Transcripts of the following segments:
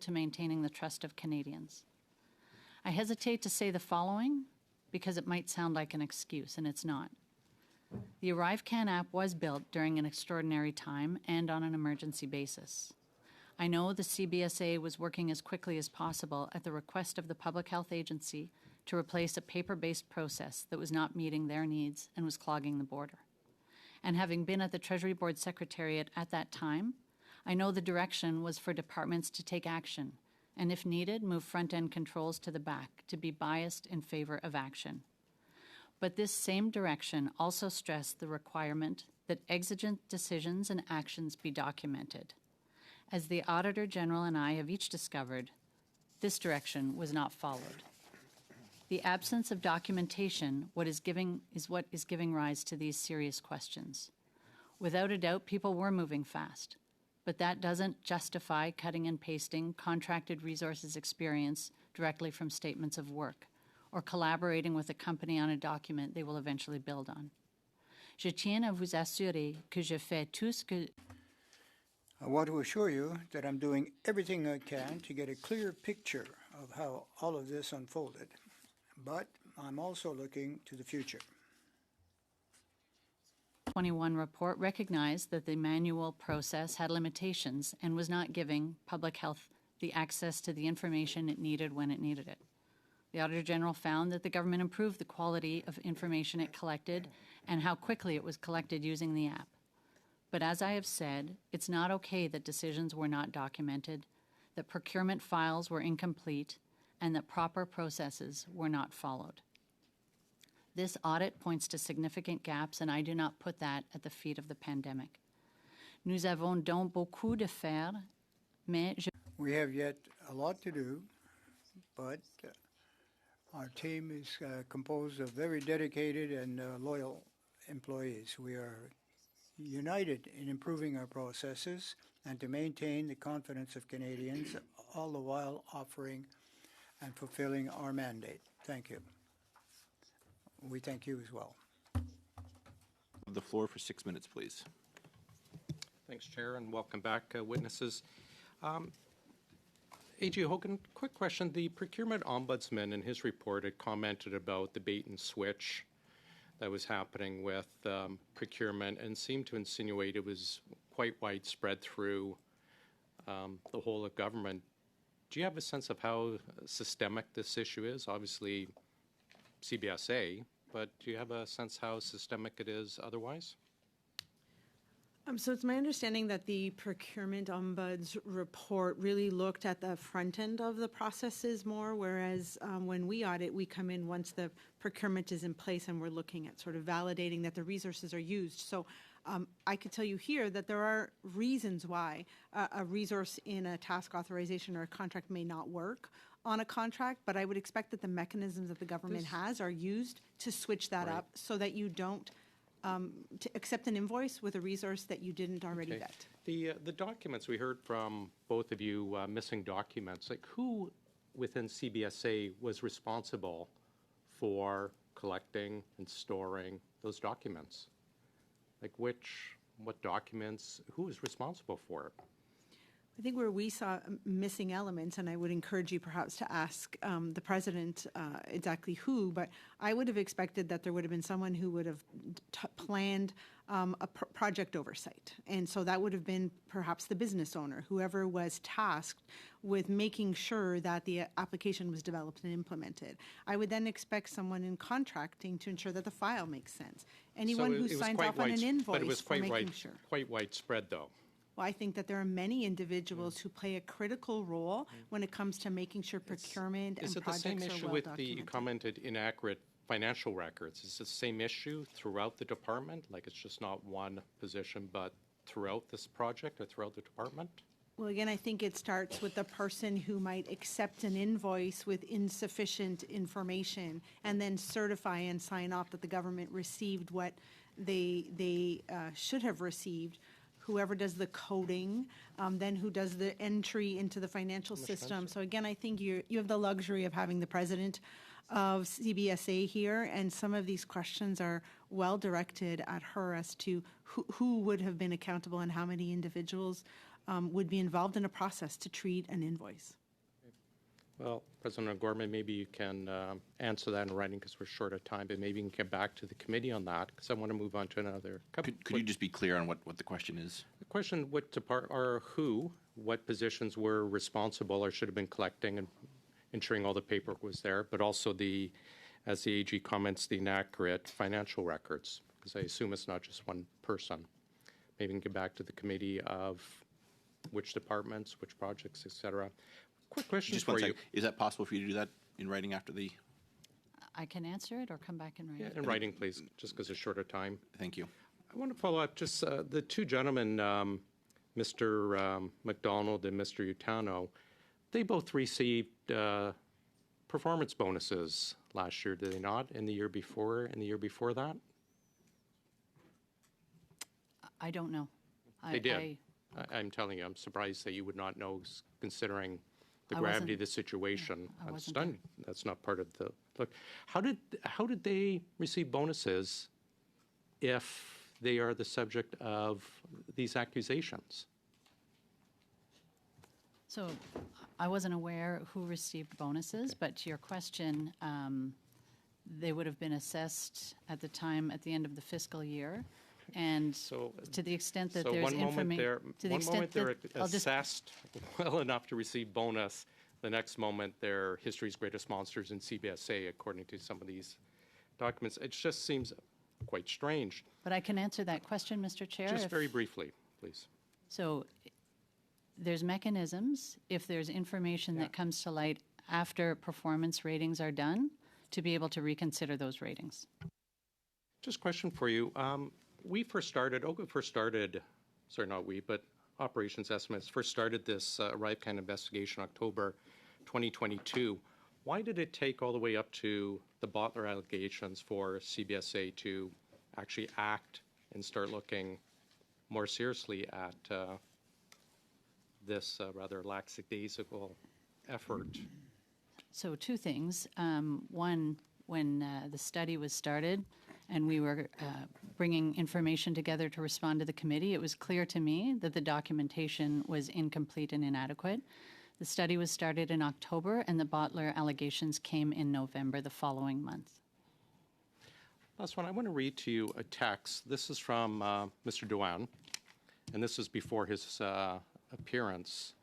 to maintaining the trust of Canadians. I hesitate to say the following because it might sound like an excuse, and it's not. The ArriveCan app was built during an extraordinary time and on an emergency basis. I know the CBSA was working as quickly as possible at the request of the Public Health Agency to replace a paper-based process that was not meeting their needs and was clogging the border. And having been at the Treasury Board Secretariat at that time, I know the direction was for departments to take action and, if needed, move front-end controls to the back to be biased in favor of action. But this same direction also stressed the requirement that exigent decisions and actions be documented. As the Auditor General and I have each discovered, this direction was not followed. The absence of documentation is what is giving rise to these serious questions. Without a doubt, people were moving fast, but that doesn't justify cutting and pasting contracted resources experience directly from statements of work, or collaborating with a company on a document they will eventually build on. Je tiens à vous assurer que je fais tout ce que... I want to assure you that I'm doing everything I can to get a clear picture of how all of this unfolded, but I'm also looking to the future. 21 report recognized that the manual process had limitations and was not giving public health the access to the information it needed when it needed it. The Auditor General found that the government improved the quality of information it collected and how quickly it was collected using the app. But as I have said, it's not okay that decisions were not documented, that procurement files were incomplete, and that proper processes were not followed. This audit points to significant gaps, and I do not put that at the feet of the pandemic. Nous avons donc beaucoup de faire, mais We have yet a lot to do, but our team is composed of very dedicated and loyal employees. We are united in improving our processes and to maintain the confidence of Canadians, all the while offering and fulfilling our mandate. Thank you. We thank you as well. The floor for 6 minutes, please. Thanks, Chair, and welcome back, witnesses. A.G. Hogan, quick question. The Procurement Ombudsman in his report had commented about the bait and switch that was happening with procurement and seemed to insinuate it was quite widespread through the whole of government. Do you have a sense of how systemic this issue is? Obviously, CBSA, but do you have a sense how systemic it is otherwise? So it's my understanding that the Procurement Ombuds report really looked at the front end of the processes more, whereas when we audit, we come in once the procurement is in place and we're looking at sort of validating that the resources are used. So I could tell you here that there are reasons why a resource in a task authorization or a contract may not work on a contract, but I would expect that the mechanisms that the government has are used to switch that up so that you don't to accept an invoice with a resource that you didn't already vet. The documents we heard from both of you, missing documents, like who within CBSA was responsible for collecting and storing those documents? Like what documents, who was responsible for it? I think where we saw missing elements, and I would encourage you perhaps to ask the President exactly who, but I would have expected that there would have been someone who would have planned a project oversight. And so that would have been perhaps the business owner, whoever was tasked with making sure that the application was developed and implemented. I would then expect someone in contracting to ensure that the file makes sense. Anyone who signs off on an invoice but it was for making sure. Quite widespread, though. Well, I think that there are many individuals who play a critical role when it comes to making sure procurement and projects are well documented. Is it the same issue with the, you commented, inaccurate financial records? Is it the same issue throughout the department? Like it's just not one position, but throughout this project or throughout the department? Well, again, I think it starts with the person who might accept an invoice with insufficient information and then certify and sign off that the government received what they should have received. Whoever does the coding, then who does the entry into the financial system. So again, I think you have the luxury of having the President of CBSA here, and some of these questions are well directed at her as to who would have been accountable and how many individuals would be involved in a process to treat an invoice. Well, President O'Gorman, maybe you can answer that in writing because we're short of time, but maybe you can get back to the committee on that because I want to move on to another. Could you just be clear on what the question is? The question, what positions were responsible or should have been collecting and ensuring all the paperwork was there, but also as the AG comments, the inaccurate financial records, because I assume it's not just one person. Maybe we can get back to the committee of which departments, which projects, et cetera. Quick question Just for one you. second. Is that possible for you to do that in writing after the? I can answer it or come back in writing. Yeah, in writing, please, just because it's short of time. Thank you. I want to follow up just the two gentlemen, Mr. McDonald and Mr. Utano, they both received performance bonuses last year, did they not? And the year before and the year before that? I don't know. They did. I'm telling you, I'm surprised that you would not know, considering the gravity of the situation. I I'm wasn't stunned. That's not part of the look. How did they receive bonuses if they are the subject of these accusations? So I wasn't aware who received bonuses, but to your question, they would have been assessed at the time at the end of the fiscal year. And to the extent that there's information, one moment they're assessed well enough to receive bonus, the next moment they're history's greatest monsters in CBSA, according to some of these documents. It just seems quite strange. But I can answer that question, Mr. Chair. Just very briefly, please. So there's mechanisms, if there's information that comes to light after performance ratings are done, to be able to reconsider those ratings. Just a question for you. Oga first started, sorry, not we, but Operations Estimates first started this ArriveCan investigation October 2022. Why did it take all the way up to the Bottler allegations for CBSA to actually act and start looking more seriously at this rather lackadaisical effort? So two things. One, when the study was started and we were bringing information together to respond to the committee, it was clear to me that the documentation was incomplete and inadequate. The study was started in October, and the Bottler allegations came in November the following month. Last one, I want to read to you a text. This is from Mr. Dewan, and this is before his appearance.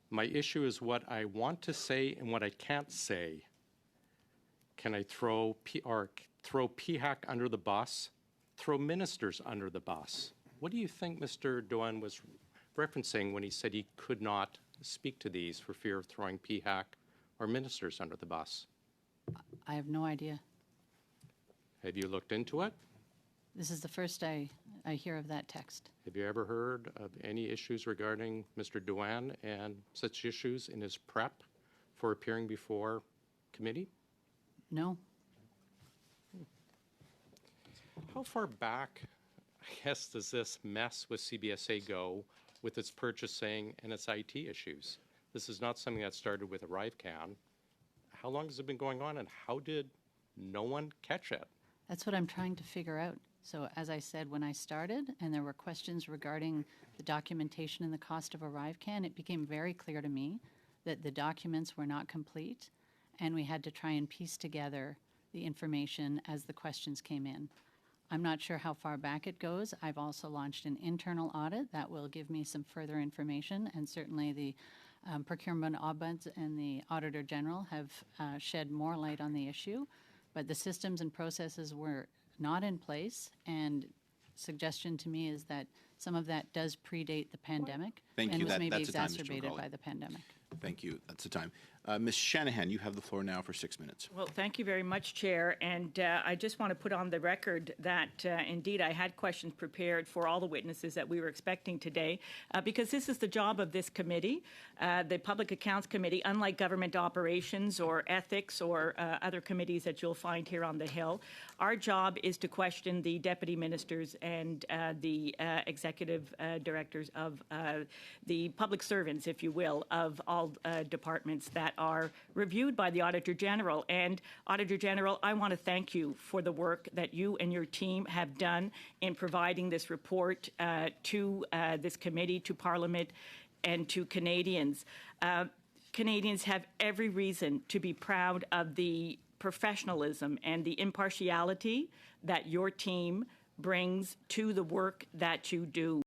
My issue is what I want to say and what I can't say. Can I throw PHAC under the bus? Throw ministers under the bus? What do you think Mr. Dewan was referencing when he said he could not speak to these for fear of throwing PHAC or ministers under the bus? I have no idea. Have you looked into it? This is the first I hear of that text. Have you ever heard of any issues regarding Mr. Dewan and such issues in his prep for appearing before committee? No. How far back, I guess, does this mess with CBSA go with its purchasing and its IT issues? This is not something that started with ArriveCan. How long has it been going on, and how did no one catch it? That's what I'm trying to figure out. So as I said, when I started and there were questions regarding the documentation and the cost of ArriveCan, it became very clear to me that the documents were not complete, and we had to try and piece together the information as the questions came in. I'm not sure how far back it goes. I've also launched an internal audit that will give me some further information, and certainly the Procurement Ombuds and the Auditor General have shed more light on the issue. But the systems and processes were not in place, and suggestion to me is that some of that does predate the pandemic. Thank and you. was maybe That's the time, Mr. exacerbated McCauley. by the pandemic. Thank you. That's the time. Ms. Shanahan, you have the floor now for 6 minutes. Well, thank you very much, Chair. And I just want to put on the record that indeed I had questions prepared for all the witnesses that we were expecting today, because this is the job of this committee, the Public Accounts Committee, unlike government operations or ethics or other committees that you'll find here on the Hill. Our job is to question the deputy ministers and the executive executive directors, of the public servants, if you will, of all departments that are reviewed by the Auditor General. And Auditor General, I want to thank you for the work that you and your team have done in providing this report to this committee, to Parliament, and to Canadians. Canadians have every reason to be proud of the professionalism and the impartiality that your team brings to the work that you do.